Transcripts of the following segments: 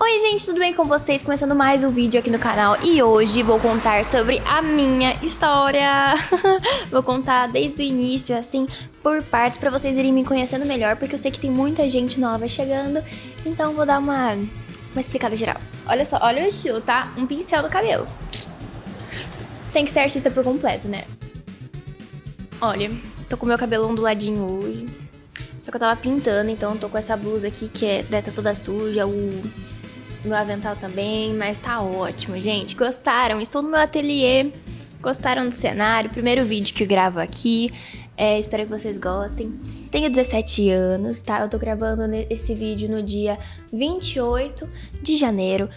Oi gente, tudo bem com vocês? Começando mais um vídeo aqui no canal e hoje vou contar sobre a minha história. Vou contar desde o início, assim, por partes, pra vocês irem me conhecendo melhor, porque eu sei que tem muita gente nova chegando, então vou dar uma explicada geral. Olha só, olha o estilo, tá? Um pincel no cabelo. Tem que ser artista por completo, né? Olha, tô com meu cabelo onduladinho hoje. Só que eu tava pintando, então eu tô com essa blusa aqui que tá toda suja, o meu avental também, mas tá ótimo, gente. Gostaram? Estou no meu ateliê. Gostaram do cenário? Primeiro vídeo que eu gravo aqui. Espero que vocês gostem. Tenho 17 anos, tá? Eu tô gravando esse vídeo no dia 28 de janeiro.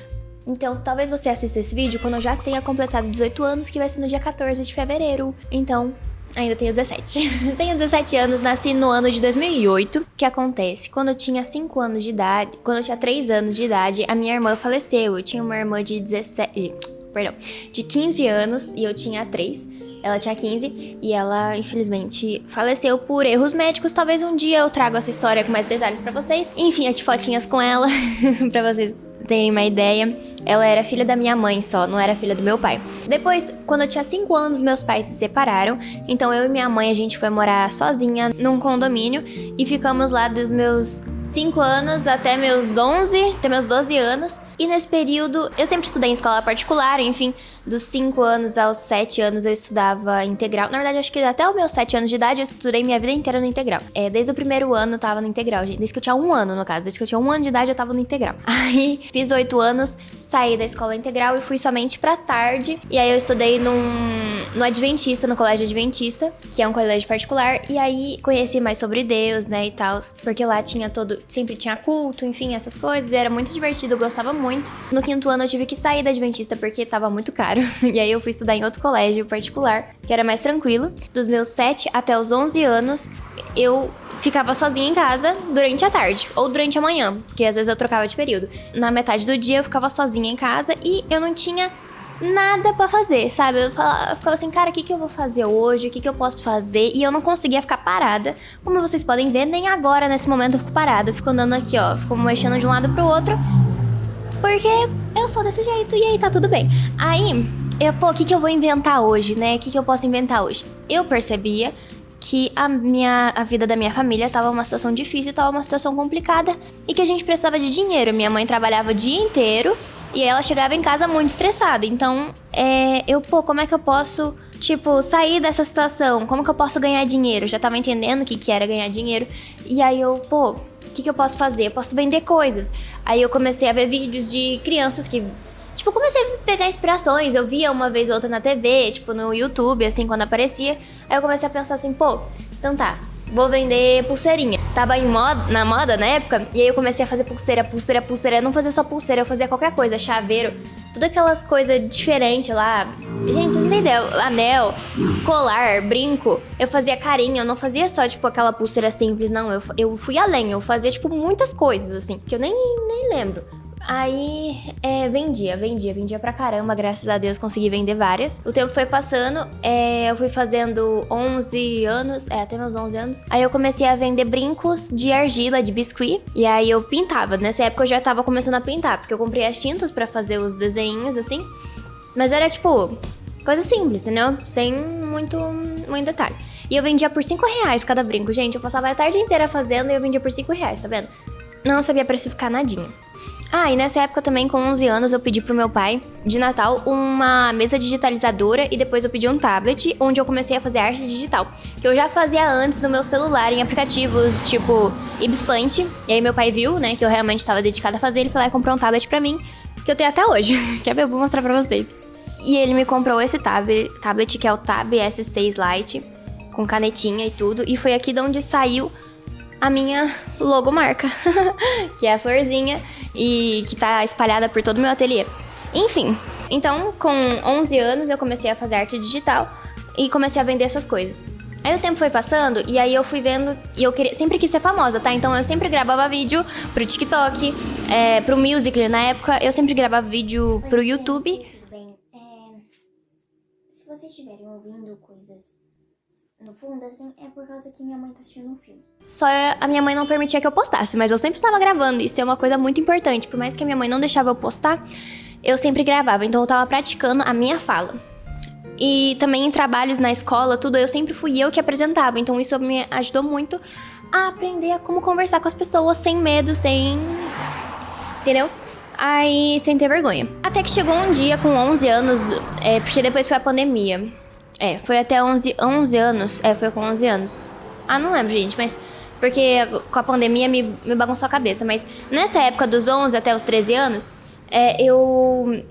Então, talvez você assista esse vídeo quando eu já tenha completado 18 anos, que vai ser no dia 14 de fevereiro. Então, ainda tenho 17. Tenho 17 anos, nasci no ano de 2008. O que acontece? Quando eu tinha 5 anos de idade, quando eu tinha 3 anos de idade, a minha irmã faleceu. Eu tinha uma irmã de 15 anos e eu tinha 3. Ela tinha 15 e ela, infelizmente, faleceu por erros médicos. Talvez um dia eu trago essa história com mais detalhes pra vocês. Enfim, aqui fotinhas com ela, pra vocês terem uma ideia. Ela era filha da minha mãe só, não era filha do meu pai. Depois, quando eu tinha 5 anos, meus pais se separaram. Então eu e minha mãe, a gente foi morar sozinha num condomínio. E ficamos lá dos meus 5 anos até meus 11, até meus 12 anos. E nesse período, eu sempre estudei em escola particular, enfim. Dos 5 anos aos 7 anos eu estudava integral. Na verdade, acho que até os meus 7 anos de idade eu estudei minha vida inteira no integral. Desde o primeiro ano eu tava no integral, gente. Desde que eu tinha 1 ano, no caso. Desde que eu tinha 1 ano de idade eu tava no integral. Aí, fiz 8 anos, saí da escola integral e fui somente pra tarde. E aí eu estudei no Adventista, no colégio Adventista, que é um colégio particular. E aí conheci mais sobre Deus, né, e tal. Porque lá sempre tinha culto, enfim, essas coisas. E era muito divertido, eu gostava muito. No 5º ano eu tive que sair da Adventista porque tava muito caro. E aí eu fui estudar em outro colégio particular, que era mais tranquilo. Dos meus 7 até os 11 anos, eu ficava sozinha em casa durante a tarde, ou durante a manhã, porque às vezes eu trocava de período. Na metade do dia eu ficava sozinha em casa e eu não tinha nada pra fazer, sabe? Eu ficava assim, cara, o que eu vou fazer hoje? O que eu posso fazer? E eu não conseguia ficar parada. Como vocês podem ver, nem agora, nesse momento, eu fico parada. Eu fico andando aqui, ó, fico mexendo de um lado pro outro, porque eu sou desse jeito e aí tá tudo bem. Aí, o que eu vou inventar hoje, né? O que eu posso inventar hoje? Eu percebia que a vida da minha família tava uma situação difícil, tava uma situação complicada e que a gente precisava de dinheiro. Minha mãe trabalhava o dia inteiro e ela chegava em casa muito estressada. Então, como é que eu posso, sair dessa situação? Como que eu posso ganhar dinheiro? Eu já tava entendendo o que era ganhar dinheiro. E aí o que eu posso fazer? Eu posso vender coisas. Aí eu comecei a ver vídeos de crianças que... comecei a pegar inspirações. Eu via uma vez ou outra na TV, no YouTube, assim, quando aparecia. Aí eu comecei a pensar assim, então tá, vou vender pulseirinha. Tava na moda na época, e aí eu comecei a fazer pulseira. Eu não fazia só pulseira, eu fazia qualquer coisa, chaveiro, todas aquelas coisas diferentes lá. Gente, vocês entendem? Anel, colar, brinco. Eu fazia carinha, eu não fazia só, aquela pulseira simples, não. Eu fui além, eu fazia, muitas coisas, assim, que eu nem lembro. Aí, vendia pra caramba, graças a Deus consegui vender várias. O tempo foi passando, eu fui fazendo 11 anos, até meus 11 anos. Aí eu comecei a vender brincos de argila, de biscuit, e aí eu pintava. Nessa época eu já tava começando a pintar, porque eu comprei as tintas pra fazer os desenhos, assim. Mas era, coisa simples, entendeu? Sem muito detalhe. E eu vendia por 5 reais cada brinco, gente. Eu passava a tarde inteira fazendo e eu vendia por 5 reais, tá vendo? Não sabia precificar nadinha. E nessa época também, com 11 anos, eu pedi pro meu pai, de Natal, uma mesa digitalizadora e depois eu pedi um tablet, onde eu comecei a fazer arte digital, que eu já fazia antes no meu celular, em aplicativos tipo Ibis Paint. E aí meu pai viu, né, que eu realmente estava dedicada a fazer, ele foi lá e comprou um tablet pra mim, que eu tenho até hoje. Quer ver? Eu vou mostrar pra vocês. E ele me comprou esse tablet, que é o Tab S6 Lite, com canetinha e tudo, e foi aqui de onde saiu a minha logomarca, que é a florzinha, e que tá espalhada por todo o meu ateliê. Enfim, então com 11 anos eu comecei a fazer arte digital e comecei a vender essas coisas. Aí o tempo foi passando e aí eu fui vendo, e eu sempre quis ser famosa, tá? Então eu sempre gravava vídeo pro TikTok, pro Musical.ly na época, eu sempre gravava vídeo pro YouTube. Tudo bem. Se vocês estiverem ouvindo coisas no fundo, assim, é por causa que minha mãe tá assistindo um filme. Só a minha mãe não permitia que eu postasse, mas eu sempre estava gravando. Isso é uma coisa muito importante. Por mais que a minha mãe não deixava eu postar, eu sempre gravava. Então eu tava praticando a minha fala. E também em trabalhos na escola, tudo, eu sempre fui eu que apresentava. Então isso me ajudou muito a aprender a como conversar com as pessoas sem medo, sem... Entendeu? Aí, sem ter vergonha. Até que chegou um dia com 11 anos, porque depois foi a pandemia. Foi até 11 anos. Foi com 11 anos. Ah, não lembro, gente, mas... Porque com a pandemia me bagunçou a cabeça. Mas nessa época dos 11 até os 13 anos, eu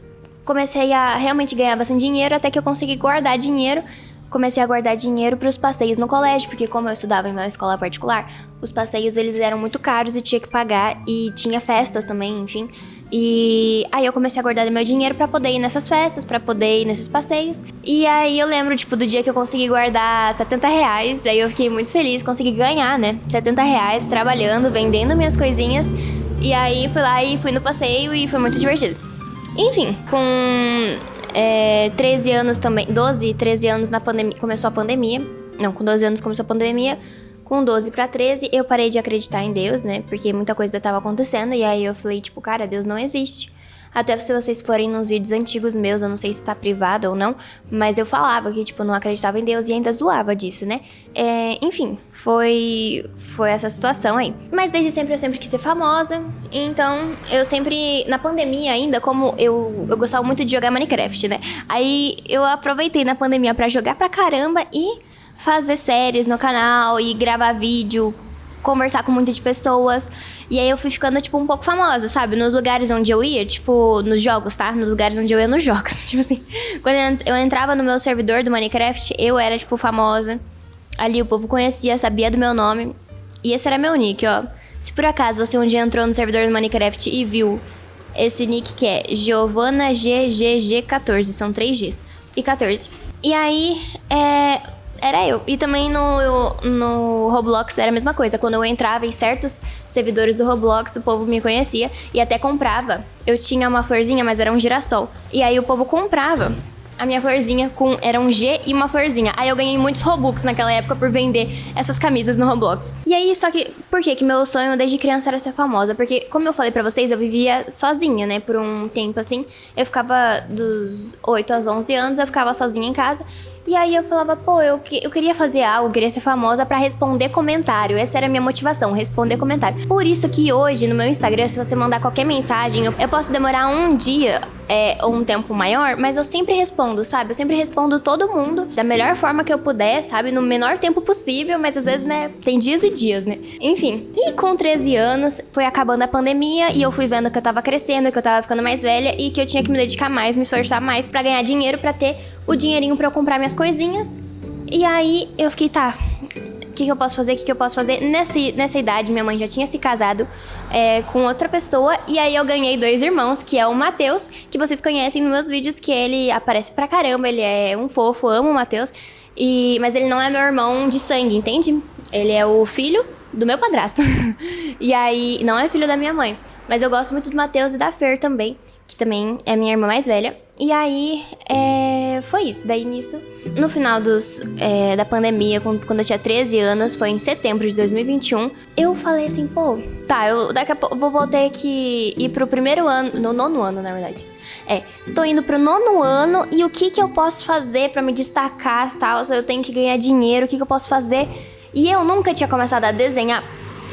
comecei a realmente ganhar bastante dinheiro, até que eu consegui guardar dinheiro. Comecei a guardar dinheiro para os passeios no colégio, porque como eu estudava em uma escola particular, os passeios eles eram muito caros e tinha que pagar, e tinha festas também, enfim. E aí eu comecei a guardar meu dinheiro pra poder ir nessas festas, pra poder ir nesses passeios. E aí eu lembro, tipo, do dia que eu consegui guardar R$70, aí eu fiquei muito feliz, consegui ganhar, né, R$70 trabalhando, vendendo minhas coisinhas. E aí fui lá e fui no passeio e foi muito divertido. Enfim, com 13 anos também, 12, 13 anos na pandemia, começou a pandemia. Não, com 12 anos começou a pandemia. Com 12 pra 13, eu parei de acreditar em Deus, né? Porque muita coisa tava acontecendo. E aí eu falei, tipo, cara, Deus não existe. Até se vocês forem nos vídeos antigos meus, eu não sei se tá privado ou não, mas eu falava que, tipo, não acreditava em Deus e ainda zoava disso, né? Enfim, foi essa situação aí. Mas desde sempre eu sempre quis ser famosa, então eu sempre, na pandemia ainda, como eu gostava muito de jogar Minecraft, né? Aí eu aproveitei na pandemia pra jogar pra caramba e fazer séries no canal e gravar vídeo, conversar com muitas pessoas. E aí eu fui ficando, tipo, um pouco famosa, sabe? Nos lugares onde eu ia, tipo, nos jogos, tá? Nos lugares onde eu ia nos jogos. Tipo assim, quando eu entrava no meu servidor do Minecraft, eu era, tipo, famosa. Ali o povo conhecia, sabia do meu nome. E esse era meu nick, ó. Se por acaso você um dia entrou no servidor do Minecraft e viu esse nick que é Giovana GGG14, são 3 Gs e 14. E aí, era eu. E também no Roblox era a mesma coisa. Quando eu entrava em certos servidores do Roblox, o povo me conhecia e até comprava. Eu tinha uma florzinha, mas era um girassol. E aí o povo comprava a minha florzinha era um G e uma florzinha. Aí eu ganhei muitos Robux naquela época por vender essas camisas no Roblox. E aí, só que... Por que meu sonho desde criança era ser famosa? Porque, como eu falei pra vocês, eu vivia sozinha, né? Por um tempo, assim. Eu ficava dos 8 aos 11 anos, eu ficava sozinha em casa. E aí eu falava, pô, eu queria fazer algo, eu queria ser famosa pra responder comentário. Essa era a minha motivação, responder comentário. Por isso que hoje, no meu Instagram, se você mandar qualquer mensagem, eu posso demorar um dia ou um tempo maior, mas eu sempre respondo, sabe? Eu sempre respondo todo mundo da melhor forma que eu puder, sabe? No menor tempo possível, mas às vezes, né, tem dias e dias, né? Enfim. E com 13 anos, foi acabando a pandemia e eu fui vendo que eu tava crescendo, que eu tava ficando mais velha e que eu tinha que me dedicar mais, me esforçar mais pra ganhar dinheiro, pra ter o dinheirinho pra eu comprar minhas coisinhas. E aí eu fiquei, tá, o que eu posso fazer, o que eu posso fazer? Nessa idade, minha mãe já tinha se casado com outra pessoa. E aí eu ganhei 2 irmãos, que é o Matheus, que vocês conhecem nos meus vídeos, que ele aparece pra caramba, ele é um fofo, amo o Matheus. Mas ele não é meu irmão de sangue, entende? Ele é o filho do meu padrasto. E aí, não é filho da minha mãe. Mas eu gosto muito do Matheus e da Fer também, que também é minha irmã mais velha. E aí, foi isso. Daí, nisso, no final da pandemia, quando eu tinha 13 anos, foi em setembro de 2021, eu falei assim, pô, tá, daqui a pouco vou ter que ir pro primeiro ano, no 9º ano, na verdade. Tô indo pro 9º ano e o que eu posso fazer pra me destacar, tal, se eu tenho que ganhar dinheiro, o que eu posso fazer? E eu nunca tinha começado a desenhar,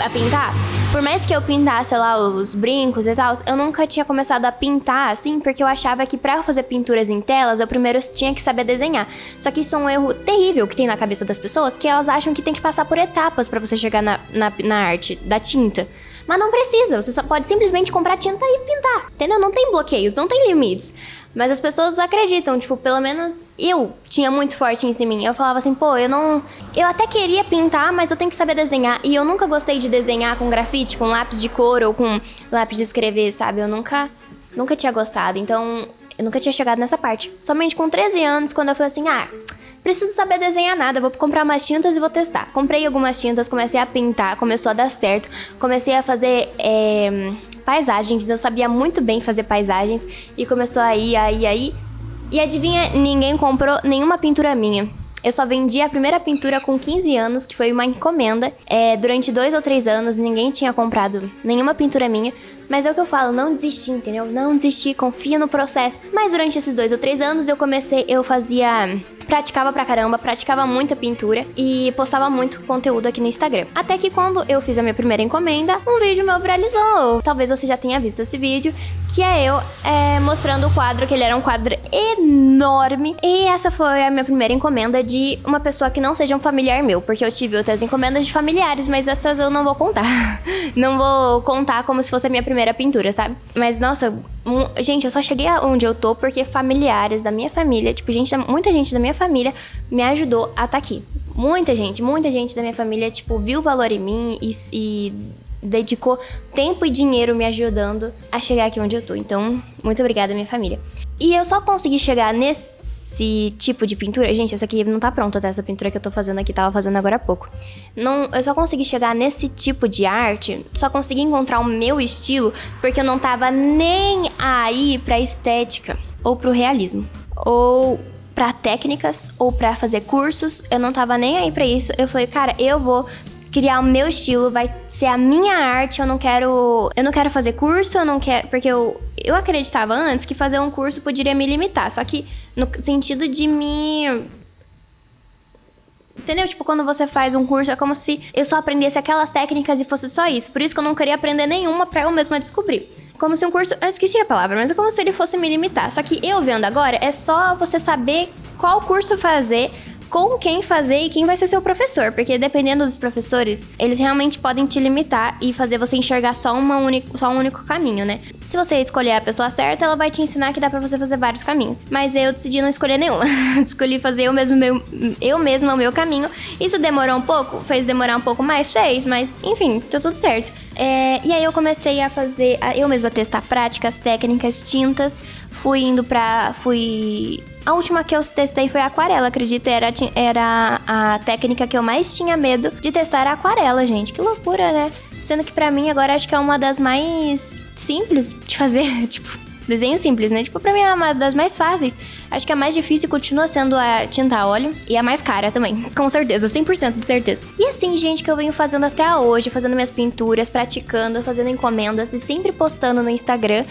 a pintar. Por mais que eu pintasse, sei lá, os brincos e tal, eu nunca tinha começado a pintar, assim, porque eu achava que pra eu fazer pinturas em telas, eu primeiro tinha que saber desenhar. Só que isso é um erro terrível que tem na cabeça das pessoas, que elas acham que tem que passar por etapas pra você chegar na arte da tinta. Mas não precisa, você só pode simplesmente comprar tinta e pintar, entendeu? Não tem bloqueios, não tem limites. Mas as pessoas acreditam, tipo, pelo menos eu tinha muito forte isso em mim. Eu falava assim, pô, eu até queria pintar, mas eu tenho que saber desenhar. E eu nunca gostei de desenhar com grafite, com lápis de cor ou com lápis de escrever, sabe? Eu nunca tinha gostado, então eu nunca tinha chegado nessa parte. Somente com 13 anos, quando eu falei assim, preciso saber desenhar nada, vou comprar umas tintas e vou testar. Comprei algumas tintas, comecei a pintar, começou a dar certo. Comecei a fazer paisagens, eu sabia muito bem fazer paisagens. E começou a ir. E adivinha, ninguém comprou nenhuma pintura minha. Eu só vendi a primeira pintura com 15 anos, que foi uma encomenda. Durante 2 ou 3 anos, ninguém tinha comprado nenhuma pintura minha. Mas é o que eu falo, não desisti, entendeu? Não desisti, confia no processo. Mas durante esses 2 ou 3 anos, praticava pra caramba, praticava muita pintura e postava muito conteúdo aqui no Instagram. Até que quando eu fiz a minha primeira encomenda, um vídeo meu viralizou. Talvez você já tenha visto esse vídeo, que é eu mostrando o quadro, que ele era um quadro enorme. E essa foi a minha primeira encomenda de uma pessoa que não seja um familiar meu, porque eu tive outras encomendas de familiares, mas essas eu não vou contar. Não vou contar como se fosse a minha primeira pintura, sabe? Mas, nossa, gente, eu só cheguei onde eu tô porque familiares da minha família, tipo, muita gente da minha família me ajudou a estar aqui. Muita gente da minha família, tipo, viu o valor em mim e dedicou tempo e dinheiro me ajudando a chegar aqui onde eu tô. Então, muito obrigada, minha família. E eu só consegui chegar nesse tipo de pintura. Gente, essa aqui não tá pronta, tá? Essa pintura que eu tô fazendo aqui, tava fazendo agora há pouco. Eu só consegui chegar nesse tipo de arte, só consegui encontrar o meu estilo, porque eu não tava nem aí pra estética, ou pro realismo, ou pra técnicas, ou pra fazer cursos. Eu não tava nem aí pra isso. Eu falei, cara, eu vou criar o meu estilo, vai ser a minha arte. Eu não quero fazer curso, eu não quero, porque eu acreditava antes que fazer um curso poderia me limitar, só que no sentido de entendeu? Tipo, quando você faz um curso, é como se eu só aprendesse aquelas técnicas e fosse só isso. Por isso que eu não queria aprender nenhuma pra eu mesma descobrir. Como se um curso... Eu esqueci a palavra, mas é como se ele fosse me limitar. Só que eu vendo agora, é só você saber qual curso fazer, com quem fazer e quem vai ser seu professor. Porque dependendo dos professores, eles realmente podem te limitar e fazer você enxergar só um único caminho, né? Se você escolher a pessoa certa, ela vai te ensinar que dá pra você fazer vários caminhos. Mas eu decidi não escolher nenhuma. Escolhi fazer eu mesma o meu caminho. Isso demorou um pouco? Fez demorar um pouco mais? Fez, mas enfim, tá tudo certo. E aí eu comecei a fazer, eu mesma testar práticas, técnicas, tintas. A última que eu testei foi a aquarela, acredito. Era a técnica que eu mais tinha medo de testar, a aquarela, gente. Que loucura, né? Sendo que pra mim agora acho que é uma das mais simples de fazer, tipo, desenho simples, né? Tipo, pra mim é uma das mais fáceis. Acho que a mais difícil continua sendo a tinta a óleo e a mais cara também, com certeza, 100% de certeza. E assim, gente, que eu venho fazendo até hoje, fazendo minhas pinturas, praticando, fazendo encomendas e sempre postando no Instagram.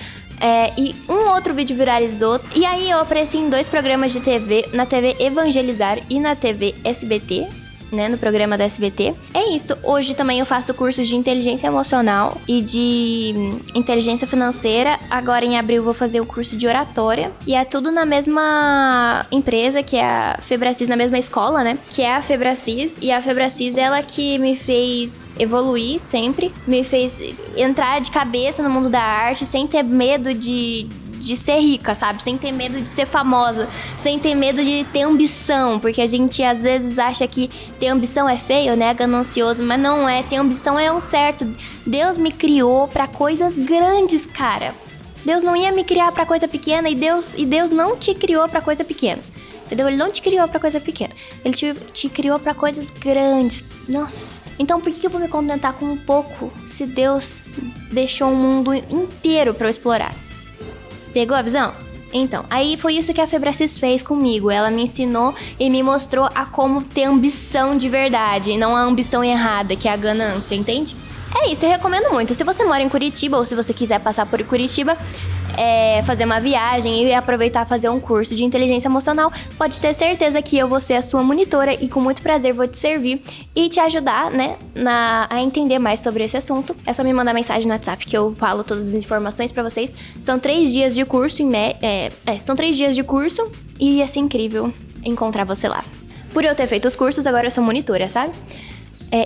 E um outro vídeo viralizou. E aí eu apareci em 2 programas de TV, na TV Evangelizar e na TV SBT, né, no programa da SBT. É isso, hoje também eu faço cursos de inteligência emocional e de inteligência financeira. Agora em abril eu vou fazer o curso de oratória. E é tudo na mesma empresa, que é a Febracis, na mesma escola, né, que é a Febracis. E a Febracis, ela que me fez evoluir sempre, me fez entrar de cabeça no mundo da arte sem ter medo de ser rica, sabe? Sem ter medo de ser famosa, sem ter medo de ter ambição, porque a gente às vezes acha que ter ambição é feio, né? É ganancioso, mas não é. Ter ambição é o certo. Deus me criou pra coisas grandes, cara. Deus não ia me criar pra coisa pequena e Deus não te criou pra coisa pequena. Entendeu? Ele não te criou pra coisa pequena. Ele te criou pra coisas grandes. Nossa. Então por que eu vou me contentar com um pouco se Deus deixou um mundo inteiro pra eu explorar? Pegou a visão? Então, aí foi isso que a Febracis fez comigo. Ela me ensinou e me mostrou a como ter ambição de verdade, e não a ambição errada, que é a ganância, entende? É isso, eu recomendo muito. Se você mora em Curitiba ou se você quiser passar por Curitiba, fazer uma viagem e aproveitar fazer um curso de inteligência emocional, pode ter certeza que eu vou ser a sua monitora e com muito prazer vou te servir e te ajudar, né, a entender mais sobre esse assunto. É só me mandar mensagem no WhatsApp que eu falo todas as informações pra vocês. São 3 dias de curso, são 3 dias de curso e ia ser incrível encontrar você lá. Por eu ter feito os cursos, agora eu sou monitora, sabe?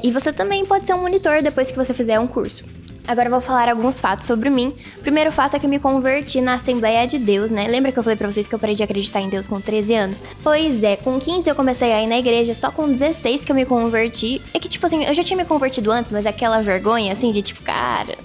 E você também pode ser um monitor depois que você fizer um curso. Agora eu vou falar alguns fatos sobre mim. O primeiro fato é que eu me converti na Assembleia de Deus, né? Lembra que eu falei pra vocês que eu parei de acreditar em Deus com 13 anos? Pois é, com 15 eu comecei a ir na igreja, só com 16 que eu me converti. É que, tipo assim, eu já tinha me convertido antes, mas aquela vergonha, assim, de tipo, cara...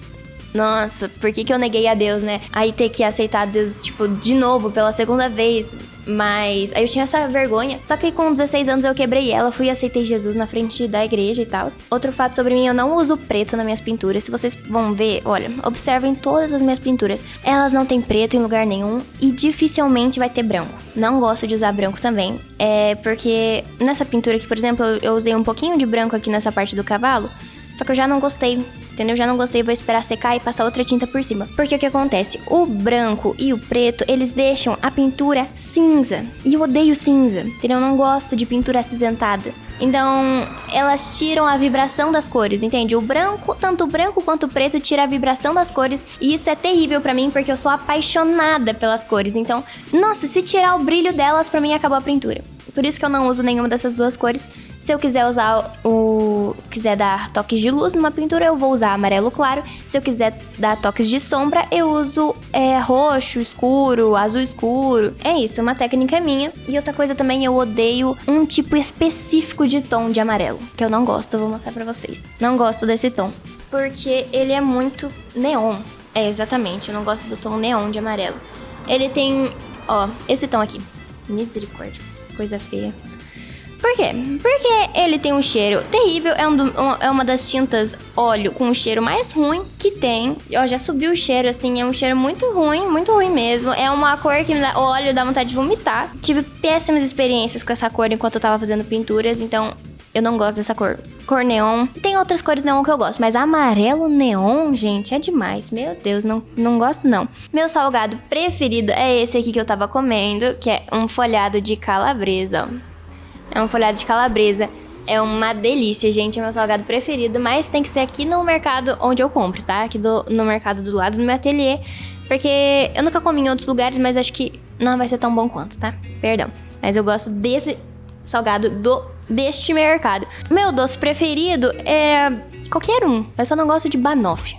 Nossa, por que eu neguei a Deus, né? Aí ter que aceitar Deus, tipo, de novo, pela segunda vez. Mas aí eu tinha essa vergonha. Só que com 16 anos eu quebrei ela, fui e aceitei Jesus na frente da igreja e tal. Outro fato sobre mim, eu não uso preto nas minhas pinturas. Se vocês vão ver, olha, observem todas as minhas pinturas. Elas não têm preto em lugar nenhum e dificilmente vai ter branco. Não gosto de usar branco também. É porque nessa pintura aqui, por exemplo, eu usei um pouquinho de branco aqui nessa parte do cavalo. Só que eu já não gostei, entendeu? Já não gostei, vou esperar secar e passar outra tinta por cima. Porque o que acontece? O branco e o preto, eles deixam a pintura cinza. E eu odeio cinza, entendeu? Eu não gosto de pintura acinzentada. Então, elas tiram a vibração das cores, entende? O branco, tanto o branco quanto o preto, tira a vibração das cores. E isso é terrível pra mim, porque eu sou apaixonada pelas cores. Então, nossa, se tirar o brilho delas, pra mim acabou a pintura. Por isso que eu não uso nenhuma dessas duas cores. Se eu quiser usar quiser dar toques de luz numa pintura, eu vou usar amarelo claro. Se eu quiser dar toques de sombra, eu uso roxo escuro, azul escuro. É isso, uma técnica minha. E outra coisa também, eu odeio um tipo específico de tom de amarelo, que eu não gosto, eu vou mostrar pra vocês. Não gosto desse tom, porque ele é muito neon. É, exatamente, eu não gosto do tom neon de amarelo. Ele tem, ó, esse tom aqui. Misericórdia. Coisa feia. Por quê? Porque ele tem um cheiro terrível. É uma das tintas óleo com o cheiro mais ruim que tem. Ó, já subiu o cheiro, assim. É um cheiro muito ruim mesmo. É uma cor que o óleo dá vontade de vomitar. Tive péssimas experiências com essa cor enquanto eu tava fazendo pinturas. Então, eu não gosto dessa cor. Cor neon. Tem outras cores neon que eu gosto. Mas amarelo neon, gente, é demais. Meu Deus, não gosto não. Meu salgado preferido é esse aqui que eu tava comendo. Que é um folhado de calabresa, ó. É um folhado de calabresa. É uma delícia, gente. É meu salgado preferido. Mas tem que ser aqui no mercado onde eu compro, tá? Aqui no mercado do lado do meu ateliê. Porque eu nunca comi em outros lugares, mas acho que não vai ser tão bom quanto, tá? Perdão. Mas eu gosto desse salgado deste mercado. Meu doce preferido é qualquer um. Eu só não gosto de banoffee.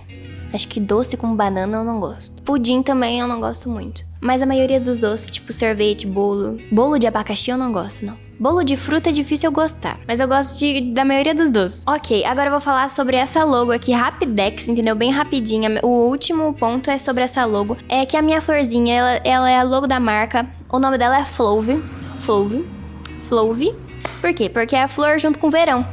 Acho que doce com banana eu não gosto. Pudim também eu não gosto muito. Mas a maioria dos doces, tipo sorvete, bolo de abacaxi eu não gosto, não. Bolo de fruta é difícil eu gostar, mas eu gosto da maioria dos doces. Ok, agora eu vou falar sobre essa logo aqui, Rapidex, entendeu? Bem rapidinha. O último ponto é sobre essa logo. É que a minha florzinha, ela é a logo da marca. O nome dela é Flove. Por quê? Porque é a flor junto com o verão.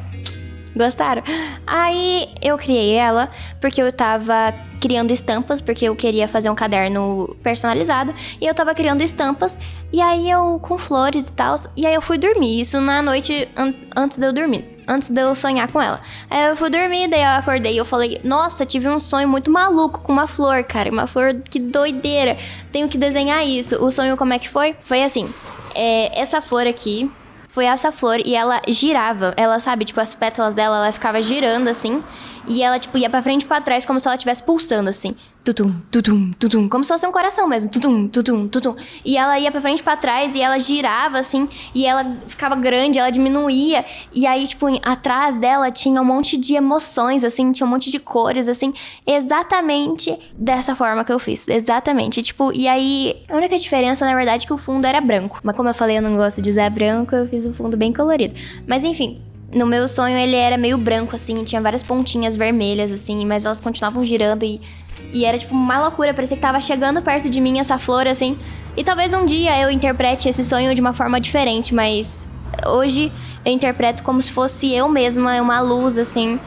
Gostaram? Aí eu criei ela porque eu tava criando estampas, porque eu queria fazer um caderno personalizado. E eu tava criando estampas, e aí eu com flores e tal. E aí eu fui dormir, isso na noite antes de eu dormir, antes de eu sonhar com ela. Aí eu fui dormir, daí eu acordei e eu falei: nossa, tive um sonho muito maluco com uma flor, cara. Uma flor, que doideira. Tenho que desenhar isso. O sonho como é que foi? Foi assim, essa flor aqui foi essa flor e ela girava. Ela, sabe, tipo, as pétalas dela, ela ficava girando, assim. E ela, tipo, ia pra frente e pra trás, como se ela estivesse pulsando, assim. Tutum, tutum, tutum. Como se fosse um coração mesmo. Tutum, tutum, tutum. E ela ia pra frente e pra trás e ela girava, assim. E ela ficava grande, ela diminuía. E aí, tipo, atrás dela tinha um monte de emoções, assim. Tinha um monte de cores, assim. Exatamente dessa forma que eu fiz. Exatamente. Tipo, e aí, a única diferença, na verdade, é que o fundo era branco. Mas como eu falei, eu não gosto de usar branco, eu fiz o fundo bem colorido. Mas enfim, no meu sonho ele era meio branco, assim, tinha várias pontinhas vermelhas, assim, mas elas continuavam girando e era tipo uma loucura, parecia que tava chegando perto de mim essa flor, assim. E talvez um dia eu interprete esse sonho de uma forma diferente, mas hoje eu interpreto como se fosse eu mesma, uma luz, assim,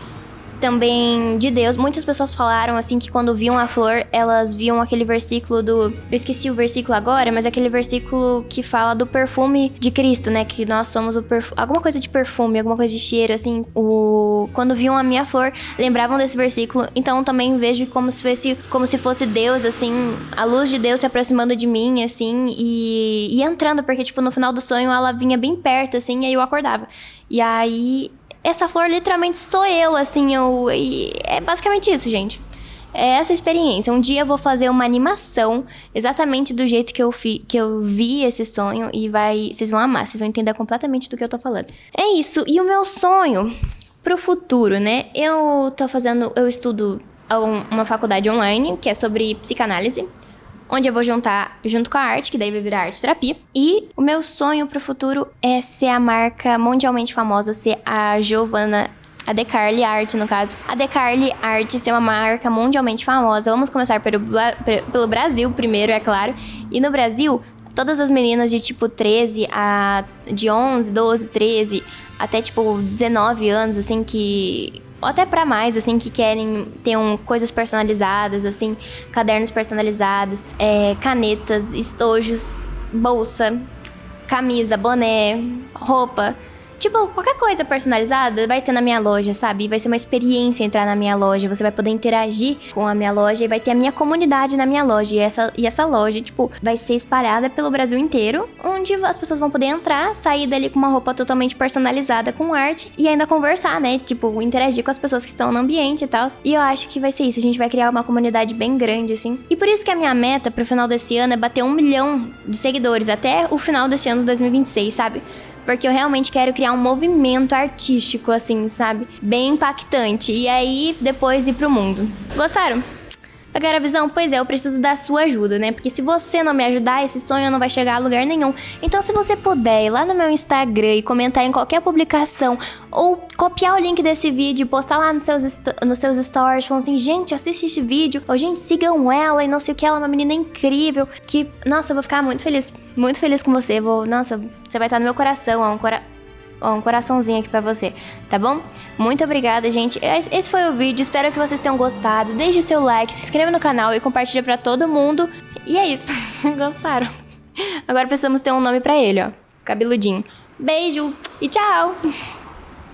também de Deus. Muitas pessoas falaram, assim, que quando viam a flor, elas viam aquele versículo eu esqueci o versículo agora, mas aquele versículo que fala do perfume de Cristo, né? Que nós somos o perfume, alguma coisa de perfume, alguma coisa de cheiro, assim. Quando viam a minha flor, lembravam desse versículo. Então também vejo como se fosse Deus, assim, a luz de Deus se aproximando de mim, assim, e entrando, porque, tipo, no final do sonho ela vinha bem perto, assim, e aí eu acordava. E aí essa flor literalmente sou eu, assim, e é basicamente isso, gente. É essa experiência. Um dia eu vou fazer uma animação exatamente do jeito que eu vi esse sonho e vocês vão amar, vocês vão entender completamente do que eu tô falando. É isso. E o meu sonho pro futuro, né? Eu estudo uma faculdade online que é sobre psicanálise, onde eu vou juntar junto com a arte, que daí vai virar arte terapia. E o meu sonho pro futuro é ser a marca mundialmente famosa, ser a Giovanna... A Decarly Art, no caso. A Decarly Art é uma marca mundialmente famosa. Vamos começar pelo Brasil primeiro, é claro. E no Brasil, todas as meninas de tipo 13 a... de 11, 12, 13... até, tipo, 19 anos, assim, ou até pra mais, assim, que querem ter coisas personalizadas, assim, cadernos personalizados, canetas, estojos, bolsa, camisa, boné, roupa. Tipo, qualquer coisa personalizada vai ter na minha loja, sabe? Vai ser uma experiência entrar na minha loja. Você vai poder interagir com a minha loja e vai ter a minha comunidade na minha loja. E essa loja, tipo, vai ser espalhada pelo Brasil inteiro, onde as pessoas vão poder entrar, sair dali com uma roupa totalmente personalizada com arte e ainda conversar, né? Tipo, interagir com as pessoas que estão no ambiente e tal. E eu acho que vai ser isso. A gente vai criar uma comunidade bem grande, assim. E por isso que a minha meta pro final desse ano é bater 1 milhão de seguidores até o final desse ano de 2026, sabe? Porque eu realmente quero criar um movimento artístico, assim, sabe? Bem impactante. E aí, depois ir pro mundo. Gostaram? Pegaram a visão? Pois é, eu preciso da sua ajuda, né? Porque se você não me ajudar, esse sonho não vai chegar a lugar nenhum. Então, se você puder ir lá no meu Instagram e comentar em qualquer publicação, ou copiar o link desse vídeo e postar lá nos seus stories, falando assim, gente, assiste esse vídeo, ou gente, sigam ela e não sei o que, ela é uma menina incrível, que, nossa, eu vou ficar muito feliz com você, nossa, você vai estar no meu coração, um coraçãozinho aqui pra você, tá bom? Muito obrigada, gente. Esse foi o vídeo, espero que vocês tenham gostado. Deixe o seu like, se inscreva no canal e compartilha pra todo mundo. E é isso, gostaram? Agora precisamos ter um nome pra ele, ó, Cabeludinho. Beijo e tchau!